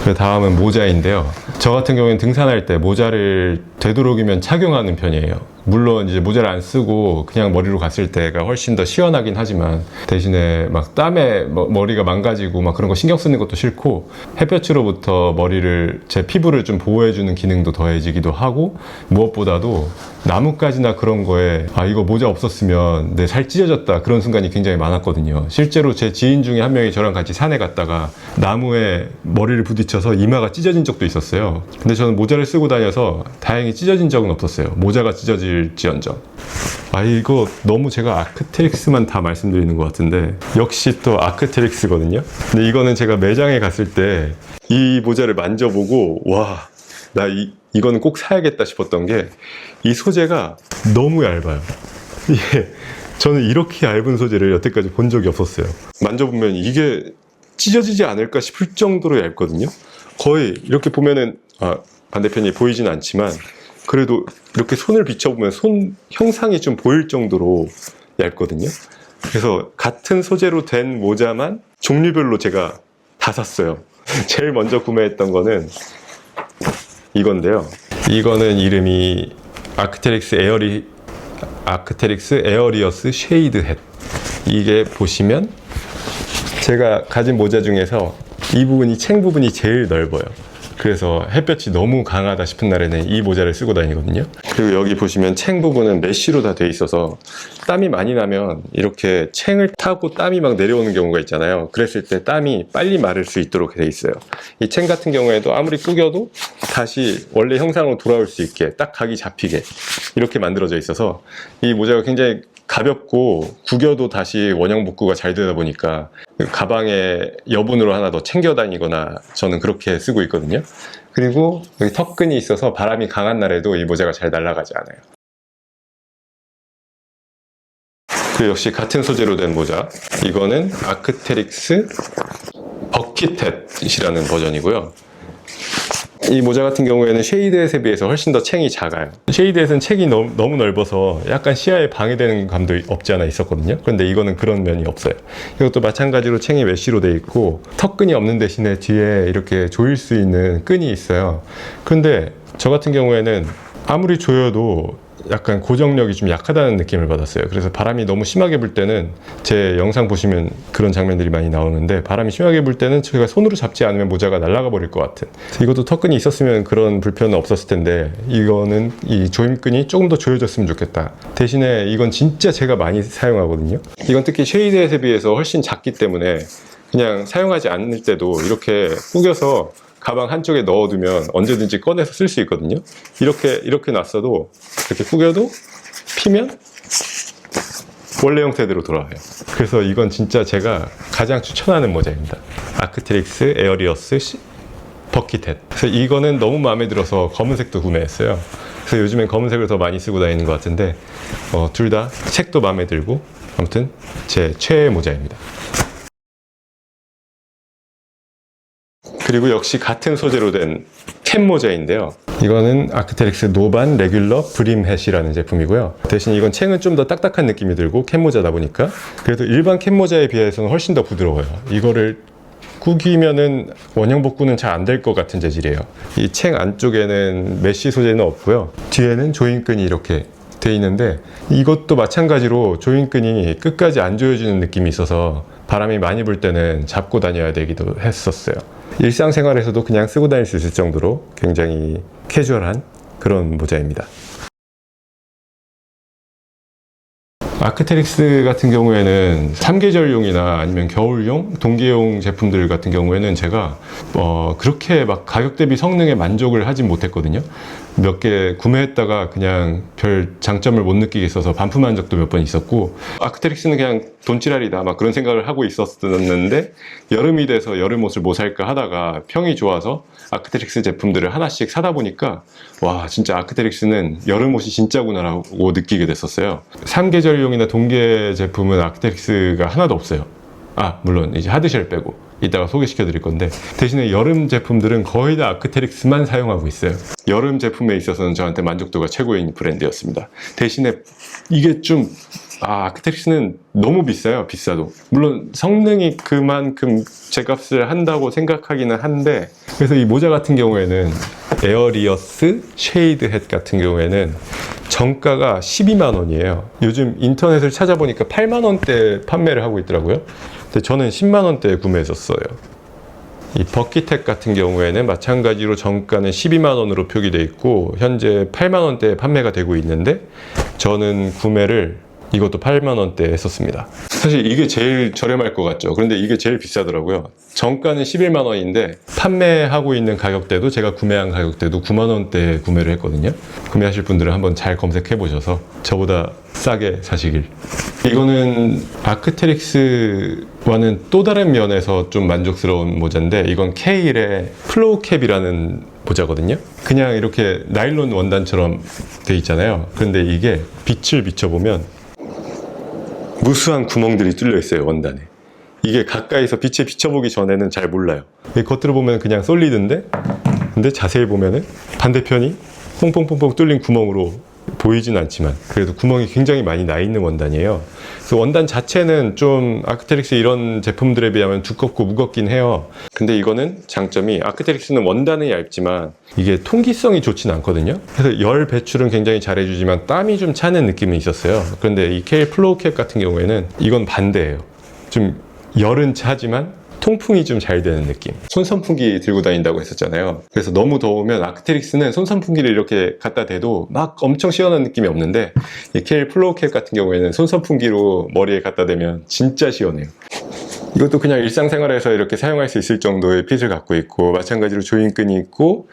그 다음은 모자인데요. 저 같은 경우에는 등산할 때 모자를 되도록이면 착용하는 편이에요. 물론 이제 모자를 안 쓰고 그냥 머리로 갔을 때가 훨씬 더 시원하긴 하지만 대신에 막 땀에 머리가 망가지고 막 그런 거 신경 쓰는 것도 싫고 햇볕으로부터 머리를 제 피부를 좀 보호해주는 기능도 더해지기도 하고 무엇보다도 나뭇가지나 그런 거에 아 이거 모자 없었으면 내 살 찢어졌다 그런 순간이 굉장히 많았거든요. 실제로 제 지인 중에 한 명이 저랑 같이 산에 갔다가 나무에 머리를 부딪혀서 이마가 찢어진 적도 있었어요. 근데 저는 모자를 쓰고 다녀서 다행히 찢어진 적은 없었어요. 모자가 찢어질지언정. 아 이거 너무 제가 아크테릭스만 다 말씀드리는 것 같은데 역시 또 아크테릭스거든요. 근데 이거는 제가 매장에 갔을 때 이 모자를 만져보고 와 나 이거는 꼭 사야겠다 싶었던 게 이 소재가 너무 얇아요. 이게 저는 이렇게 얇은 소재를 여태까지 본 적이 없었어요. 만져보면 이게 찢어지지 않을까 싶을 정도로 얇거든요. 거의 이렇게 보면은 반대편이 보이진 않지만 그래도 이렇게 손을 비춰보면 손 형상이 좀 보일 정도로 얇거든요. 그래서 같은 소재로 된 모자만 종류별로 제가 다 샀어요. 제일 먼저 구매했던 거는 이건데요. 이거는 이름이 아크테릭스 에어리어스 쉐이드 햇. 이게 보시면 제가 가진 모자 중에서 이 부분이 챙 부분이 제일 넓어요. 그래서 햇볕이 너무 강하다 싶은 날에는 이 모자를 쓰고 다니거든요. 그리고 여기 보시면 챙 부분은 메쉬로 다 돼 있어서 땀이 많이 나면 이렇게 챙을 타고 땀이 막 내려오는 경우가 있잖아요. 그랬을 때 땀이 빨리 마를 수 있도록 돼 있어요. 이 챙 같은 경우에도 아무리 구겨도 다시 원래 형상으로 돌아올 수 있게 딱 각이 잡히게 이렇게 만들어져 있어서 이 모자가 굉장히 가볍고 구겨도 다시 원형 복구가 잘 되다 보니까 가방에 여분으로 하나 더 챙겨 다니거나 저는 그렇게 쓰고 있거든요. 그리고 여기 턱끈이 있어서 바람이 강한 날에도 이 모자가 잘 날아가지 않아요. 그리고 역시 같은 소재로 된 모자, 이거는 아크테릭스 버킷햇이라는 버전이고요. 이 모자 같은 경우에는 쉐이드햇에 비해서 훨씬 더 챙이 작아요. 쉐이드햇은 챙이 너무 넓어서 약간 시야에 방해되는 감도 없지 않아 있었거든요. 그런데 이거는 그런 면이 없어요. 이것도 마찬가지로 챙이 메쉬로 되어 있고 턱끈이 없는 대신에 뒤에 이렇게 조일 수 있는 끈이 있어요. 근데 저 같은 경우에는 아무리 조여도 약간 고정력이 좀 약하다는 느낌을 받았어요. 그래서 바람이 너무 심하게 불 때는 제 영상 보시면 그런 장면들이 많이 나오는데 바람이 심하게 불 때는 제가 손으로 잡지 않으면 모자가 날아가 버릴 것 같은, 이것도 턱끈이 있었으면 그런 불편은 없었을 텐데 이거는 이 조임끈이 조금 더 조여졌으면 좋겠다. 대신에 이건 진짜 제가 많이 사용하거든요. 이건 특히 쉐이드햇에 비해서 훨씬 작기 때문에 그냥 사용하지 않을 때도 이렇게 구겨서 가방 한쪽에 넣어두면 언제든지 꺼내서 쓸 수 있거든요. 이렇게 놨어도 이렇게 구겨도 피면 원래 형태대로 돌아와요. 그래서 이건 진짜 제가 가장 추천하는 모자입니다. 아크테릭스 에어리어스 버킷햇. 그래서 이거는 너무 마음에 들어서 검은색도 구매했어요. 그래서 요즘엔 검은색을 더 많이 쓰고 다니는 것 같은데 둘 다 색도 마음에 들고 아무튼 제 최애 모자입니다. 그리고 역시 같은 소재로 된 캡 모자인데요. 이거는 아크테릭스 노반 레귤러 브림 햇이라는 제품이고요. 대신 이건 챙은 좀 더 딱딱한 느낌이 들고 캡 모자다 보니까 그래도 일반 캡 모자에 비해서는 훨씬 더 부드러워요. 이거를 구기면은 원형 복구는 잘 안 될 것 같은 재질이에요. 이 챙 안쪽에는 메쉬 소재는 없고요. 뒤에는 조임끈이 이렇게 돼 있는데 이것도 마찬가지로 조임끈이 끝까지 안 조여주는 느낌이 있어서 바람이 많이 불 때는 잡고 다녀야 되기도 했었어요. 일상생활에서도 그냥 쓰고 다닐 수 있을 정도로 굉장히 캐주얼한 그런 모자입니다. 아크테릭스 같은 경우에는 삼계절용이나 아니면 겨울용, 동계용 제품들 같은 경우에는 제가 그렇게 막 가격 대비 성능에 만족을 하진 못했거든요. 몇 개 구매했다가 그냥 별 장점을 못 느끼겠어서 반품한 적도 몇 번 있었고, 아크테릭스는 그냥 돈지랄이다 막 그런 생각을 하고 있었는데 여름이 돼서 여름 옷을 뭐 살까 하다가 평이 좋아서 아크테릭스 제품들을 하나씩 사다 보니까 와 진짜 아크테릭스는 여름 옷이 진짜구나라고 느끼게 됐었어요. 삼계절용이나 동계 제품은 아크테릭스가 하나도 없어요. 물론 이제 하드쉘 빼고 이따가 소개시켜 드릴 건데, 대신에 여름 제품들은 거의 다 아크테릭스만 사용하고 있어요. 여름 제품에 있어서는 저한테 만족도가 최고인 브랜드였습니다. 대신에 이게 좀 아크텍스는 너무 비싸요. 비싸도. 물론 성능이 그만큼 제값을 한다고 생각하기는 한데, 그래서 이 모자 같은 경우에는 에어리어스 쉐이드 햇 같은 경우에는 정가가 12만 원이에요. 요즘 인터넷을 찾아보니까 8만 원대 판매를 하고 있더라고요. 근데 저는 10만 원대에 구매했었어요. 이 버킷햇 같은 경우에는 마찬가지로 정가는 12만 원으로 표기되어 있고 현재 8만 원대에 판매가 되고 있는데 저는 구매를 이것도 8만 원대에 했었습니다. 사실 이게 제일 저렴할 것 같죠. 그런데 이게 제일 비싸더라고요. 정가는 11만 원인데 판매하고 있는 가격대도 제가 구매한 가격대도 9만 원대에 구매를 했거든요. 구매하실 분들은 한번 잘 검색해 보셔서 저보다 싸게 사시길. 이거는 아크테릭스와는 또 다른 면에서 좀 만족스러운 모자인데 이건 케일의 플로우 캡이라는 모자거든요. 그냥 이렇게 나일론 원단처럼 돼 있잖아요. 그런데 이게 빛을 비춰보면 무수한 구멍들이 뚫려 있어요, 원단에. 이게 가까이서 빛에 비춰보기 전에는 잘 몰라요. 겉으로 보면 그냥 솔리드인데, 근데 자세히 보면은 반대편이 퐁퐁퐁퐁 뚫린 구멍으로 보이진 않지만, 그래도 구멍이 굉장히 많이 나 있는 원단이에요. 그래서 원단 자체는 좀 아크테릭스 이런 제품들에 비하면 두껍고 무겁긴 해요. 근데 이거는 장점이 아크테릭스는 원단은 얇지만 이게 통기성이 좋진 않거든요. 그래서 열 배출은 굉장히 잘해주지만 땀이 좀 차는 느낌이 있었어요. 그런데 이 케일 플로우 캡 같은 경우에는 이건 반대예요. 좀 열은 차지만 통풍이 좀 잘 되는 느낌. 손선풍기 들고 다닌다고 했었잖아요. 그래서 너무 더우면 아크테릭스는 손선풍기를 이렇게 갖다 대도 막 엄청 시원한 느낌이 없는데 이 케일 플로우 캡 같은 경우에는 손선풍기로 머리에 갖다 대면 진짜 시원해요. 이것도 그냥 일상생활에서 이렇게 사용할 수 있을 정도의 핏을 갖고 있고 마찬가지로 조인끈이 있고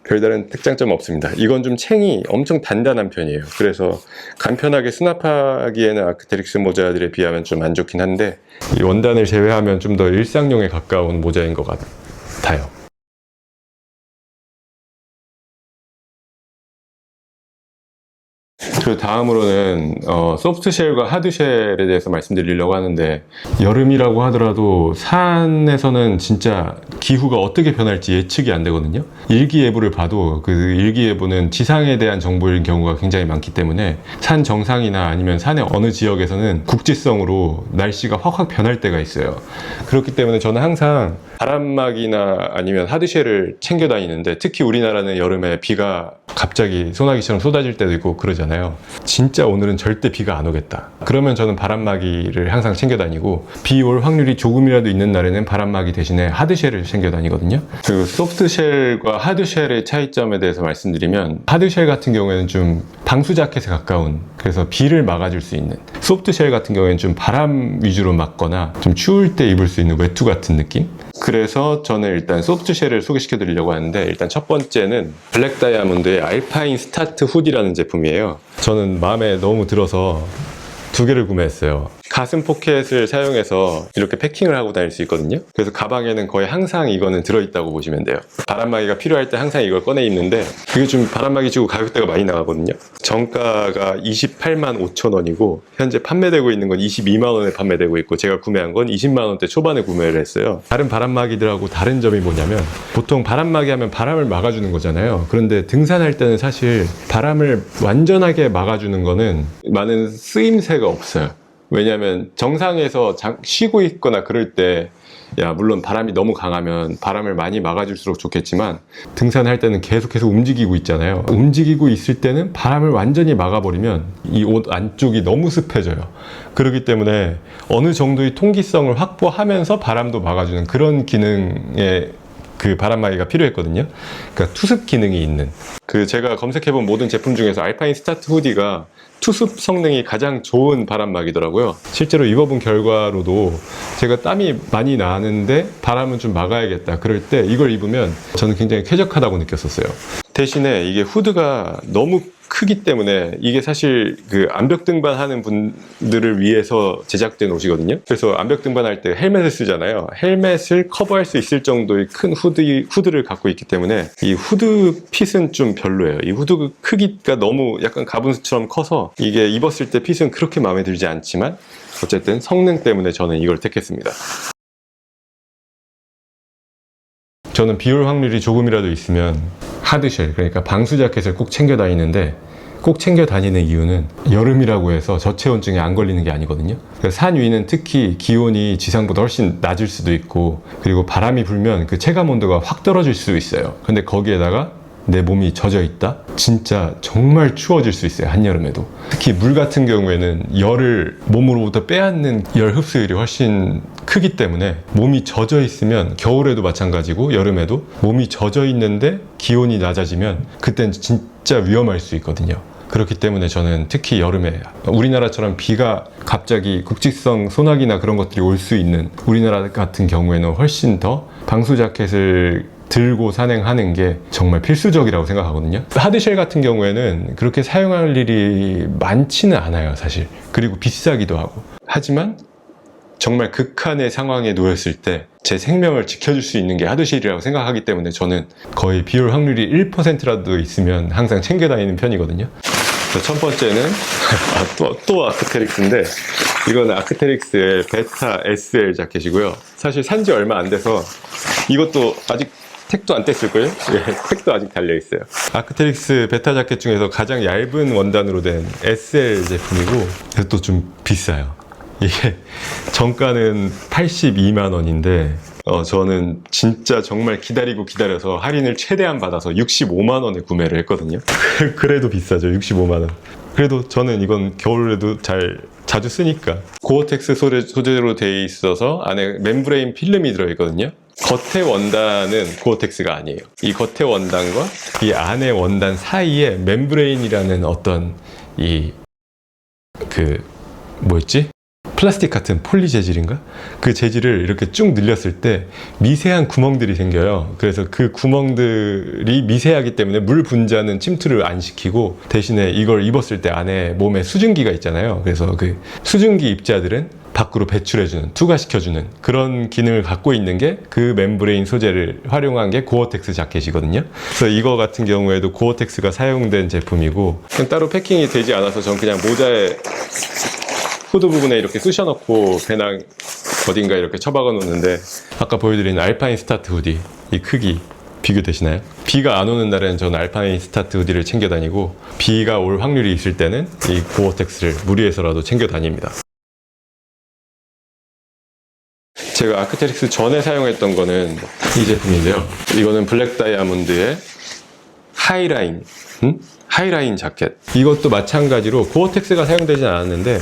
별다른 특장점 없습니다. 이건 좀 챙이 엄청 단단한 편이에요. 그래서 간편하게 수납하기에는 아크테릭스 모자들에 비하면 좀 안 좋긴 한데 이 원단을 제외하면 좀 더 일상용에 가까운 모자인 것 같아요. 그 다음으로는 소프트쉘과 하드쉘에 대해서 말씀드리려고 하는데 여름이라고 하더라도 산에서는 진짜 기후가 어떻게 변할지 예측이 안 되거든요. 일기예보를 봐도 그 일기예보는 지상에 대한 정보일 경우가 굉장히 많기 때문에 산 정상이나 아니면 산의 어느 지역에서는 국지성으로 날씨가 확 변할 때가 있어요. 그렇기 때문에 저는 항상 바람막이나 아니면 하드쉘을 챙겨 다니는데 특히 우리나라는 여름에 비가 갑자기 소나기처럼 쏟아질 때도 있고 그러잖아요. 진짜 오늘은 절대 비가 안 오겠다. 그러면 저는 바람막이를 항상 챙겨 다니고 비 올 확률이 조금이라도 있는 날에는 바람막이 대신에 하드쉘을 챙겨 다니거든요. 그리고 소프트쉘과 하드쉘의 차이점에 대해서 말씀드리면 하드쉘 같은 경우에는 좀 방수 자켓에 가까운 그래서 비를 막아줄 수 있는 소프트쉘 같은 경우에는 좀 바람 위주로 막거나 좀 추울 때 입을 수 있는 외투 같은 느낌? 그래서 저는 일단 소프트쉘을 소개시켜 드리려고 하는데 일단 첫 번째는 블랙 다이아몬드의 알파인 스타트 후디라는 제품이에요. 저는 마음에 너무 들어서 두 개를 구매했어요. 가슴 포켓을 사용해서 이렇게 패킹을 하고 다닐 수 있거든요. 그래서 가방에는 거의 항상 이거는 들어있다고 보시면 돼요. 바람막이가 필요할 때 항상 이걸 꺼내 입는데 그게 좀 바람막이 치고 가격대가 많이 나가거든요. 정가가 28만 5천 원이고 현재 판매되고 있는 건 22만 원에 판매되고 있고 제가 구매한 건 20만 원대 초반에 구매를 했어요. 다른 바람막이들하고 다른 점이 뭐냐면 보통 바람막이 하면 바람을 막아주는 거잖아요. 그런데 등산할 때는 사실 바람을 완전하게 막아주는 거는 많은 쓰임새가 없어요. 왜냐하면 정상에서 쉬고 있거나 그럴 때 물론 바람이 너무 강하면 바람을 많이 막아줄수록 좋겠지만 등산할 때는 계속해서 움직이고 있잖아요. 움직이고 있을 때는 바람을 완전히 막아버리면 이 옷 안쪽이 너무 습해져요. 그렇기 때문에 어느 정도의 통기성을 확보하면서 바람도 막아주는 그런 기능의 그 바람막이가 필요했거든요. 그러니까 투습 기능이 있는 제가 검색해본 모든 제품 중에서 알파인 스타트 후디가 투습 성능이 가장 좋은 바람막이더라고요. 실제로 입어본 결과로도 제가 땀이 많이 나는데 바람은 좀 막아야겠다 그럴 때 이걸 입으면 저는 굉장히 쾌적하다고 느꼈었어요. 대신에 이게 후드가 너무 크기 때문에 이게 사실 암벽 등반하는 분들을 위해서 제작된 옷이거든요. 그래서 암벽 등반할 때 헬멧을 쓰잖아요. 헬멧을 커버할 수 있을 정도의 큰 후드를 갖고 있기 때문에 이 후드 핏은 좀 별로예요. 이 후드 크기가 너무 약간 가분수처럼 커서 이게 입었을 때 핏은 그렇게 마음에 들지 않지만 어쨌든 성능 때문에 저는 이걸 택했습니다. 저는 비 올 확률이 조금이라도 있으면 하드쉘, 그러니까 방수 자켓을 꼭 챙겨 다니는데 꼭 챙겨 다니는 이유는 여름이라고 해서 저체온증에 안 걸리는 게 아니거든요. 산 위는 특히 기온이 지상보다 훨씬 낮을 수도 있고, 그리고 바람이 불면 그 체감 온도가 확 떨어질 수 있어요. 근데 거기에다가 내 몸이 젖어 있다? 진짜 정말 추워질 수 있어요, 한여름에도. 특히 물 같은 경우에는 열을 몸으로부터 빼앗는 열 흡수율이 훨씬 크기 때문에 몸이 젖어 있으면, 겨울에도 마찬가지고 여름에도 몸이 젖어 있는데 기온이 낮아지면 그땐 진짜 위험할 수 있거든요. 그렇기 때문에 저는 특히 여름에, 우리나라처럼 비가 갑자기 국지성 소나기나 그런 것들이 올 수 있는 우리나라 같은 경우에는 훨씬 더 방수 자켓을 들고 산행하는 게 정말 필수적이라고 생각하거든요. 하드쉘 같은 경우에는 그렇게 사용할 일이 많지는 않아요, 사실. 그리고 비싸기도 하고. 하지만 정말 극한의 상황에 놓였을 때 제 생명을 지켜줄 수 있는 게 하드쉘이라고 생각하기 때문에 저는 거의 비올 확률이 1%라도 있으면 항상 챙겨 다니는 편이거든요. 첫 번째는 또 아크테릭스인데, 이거는 아크테릭스의 베타 SL 자켓이고요. 사실 산지 얼마 안 돼서 이것도 아직 택도 안 뗐을걸요? 예, 택도 아직 달려있어요. 아크테릭스 베타 자켓 중에서 가장 얇은 원단으로 된 SL 제품이고, 이것도 좀 비싸요. 이게 정가는 82만 원인데 저는 진짜 정말 기다려서 할인을 최대한 받아서 65만 원에 구매를 했거든요. 그래도 비싸죠, 65만 원. 그래도 저는 이건 겨울에도 자주 쓰니까. 고어텍스 소재로 되어 있어서 안에 멤브레인 필름이 들어있거든요. 겉의 원단은 고어텍스가 아니에요. 이 겉의 원단과 이 안의 원단 사이에 멤브레인이라는 어떤 뭐였지? 플라스틱 같은 폴리 재질인가? 그 재질을 이렇게 쭉 늘렸을 때 미세한 구멍들이 생겨요. 그래서 그 구멍들이 미세하기 때문에 물 분자는 침투를 안 시키고, 대신에 이걸 입었을 때 안에 몸에 수증기가 있잖아요. 그래서 그 수증기 입자들은 밖으로 배출해주는, 투과시켜주는 그런 기능을 갖고 있는 게 그 멤브레인 소재를 활용한 게 고어텍스 자켓이거든요. 그래서 이거 같은 경우에도 고어텍스가 사용된 제품이고, 따로 패킹이 되지 않아서 전 그냥 모자에 후드 부분에 이렇게 쑤셔넣고 배낭 어딘가 이렇게 처박아 놓는데, 아까 보여드린 알파인 스타트 후디 이 크기 비교되시나요? 비가 안 오는 날에는 저는 알파인 스타트 후디를 챙겨 다니고, 비가 올 확률이 있을 때는 이 고어텍스를 무리해서라도 챙겨 다닙니다. 제가 아크테릭스 전에 사용했던 거는 이 제품인데요. 이거는 블랙 다이아몬드의 하이라인 자켓. 이것도 마찬가지로 고어텍스가 사용되진 않았는데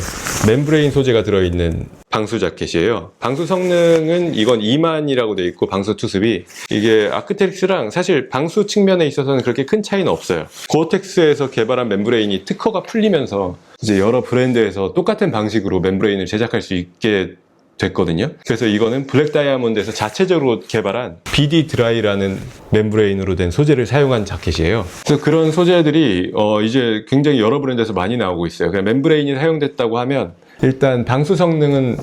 멤브레인 소재가 들어있는 방수 자켓이에요. 방수 성능은 이건 2만이라고 되어 있고, 방수 투습이 이게 아크테릭스랑 사실 방수 측면에 있어서는 그렇게 큰 차이는 없어요. 고어텍스에서 개발한 멤브레인이 특허가 풀리면서 이제 여러 브랜드에서 똑같은 방식으로 멤브레인을 제작할 수 있게 됐거든요. 그래서 이거는 블랙 다이아몬드에서 자체적으로 개발한 BD 드라이라는 멤브레인으로 된 소재를 사용한 자켓이에요. 그래서 그런 소재들이 이제 굉장히 여러 브랜드에서 많이 나오고 있어요. 그냥 멤브레인이 사용됐다고 하면 일단 방수 성능은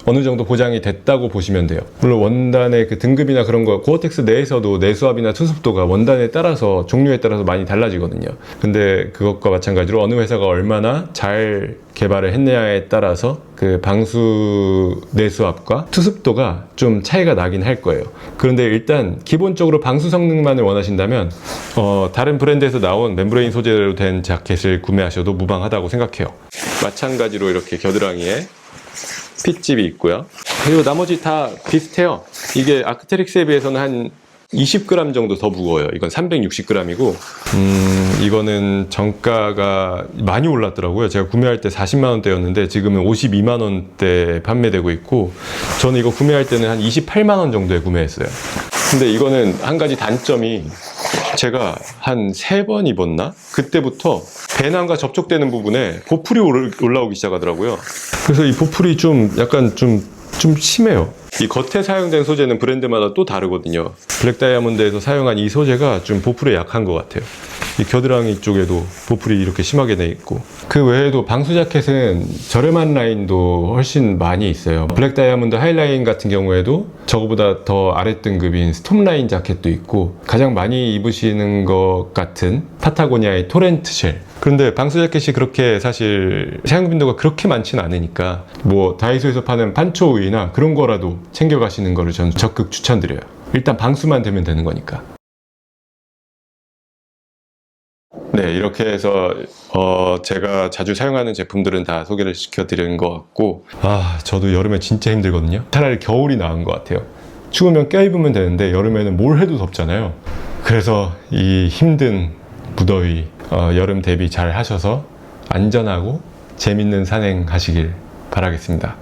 어느 정도 보장이 됐다고 보시면 돼요. 물론 원단의 그 등급이나 그런 거, 고어텍스 내에서도 내수압이나 투습도가 원단에 따라서, 종류에 따라서 많이 달라지거든요. 근데 그것과 마찬가지로 어느 회사가 얼마나 잘 개발을 했느냐에 따라서 그 방수 내수압과 투습도가 좀 차이가 나긴 할 거예요. 그런데 일단 기본적으로 방수 성능만을 원하신다면 다른 브랜드에서 나온 멤브레인 소재로 된 자켓을 구매하셔도 무방하다고 생각해요. 마찬가지로 이렇게 겨드랑이에 핏집이 있고요. 그리고 나머지 다 비슷해요. 이게 아크테릭스에 비해서는 한 20g 정도 더 무거워요. 이건 360g이고 이거는 정가가 많이 올랐더라고요. 제가 구매할 때 40만 원대였는데 지금은 52만 원대에 판매되고 있고, 저는 이거 구매할 때는 한 28만 원 정도에 구매했어요. 근데 이거는 한 가지 단점이, 제가 한 3번 입었나? 그때부터 배낭과 접촉되는 부분에 보풀이 올라오기 시작하더라고요. 그래서 이 보풀이 약간 좀 심해요. 이 겉에 사용된 소재는 브랜드마다 또 다르거든요. 블랙 다이아몬드에서 사용한 이 소재가 좀 보풀에 약한 것 같아요. 이 겨드랑이 쪽에도 보풀이 이렇게 심하게 돼 있고, 그 외에도 방수 자켓은 저렴한 라인도 훨씬 많이 있어요. 블랙 다이아몬드 하이라인 같은 경우에도 저거보다 더 아랫등급인 스톰라인 자켓도 있고, 가장 많이 입으시는 것 같은 파타고니아의 토렌트 쉘. 그런데 방수 자켓이 그렇게 사실 사용 빈도가 그렇게 많지는 않으니까 뭐 다이소에서 파는 판초 우이나 그런 거라도 챙겨가시는 거를 저는 적극 추천드려요. 일단 방수만 되면 되는 거니까. 네, 이렇게 해서 제가 자주 사용하는 제품들은 다 소개를 시켜드리는 것 같고, 저도 여름에 진짜 힘들거든요. 차라리 겨울이 나은 것 같아요. 추우면 껴입으면 되는데 여름에는 뭘 해도 덥잖아요. 그래서 이 힘든 무더위 여름 대비 잘 하셔서 안전하고 재밌는 산행 하시길 바라겠습니다.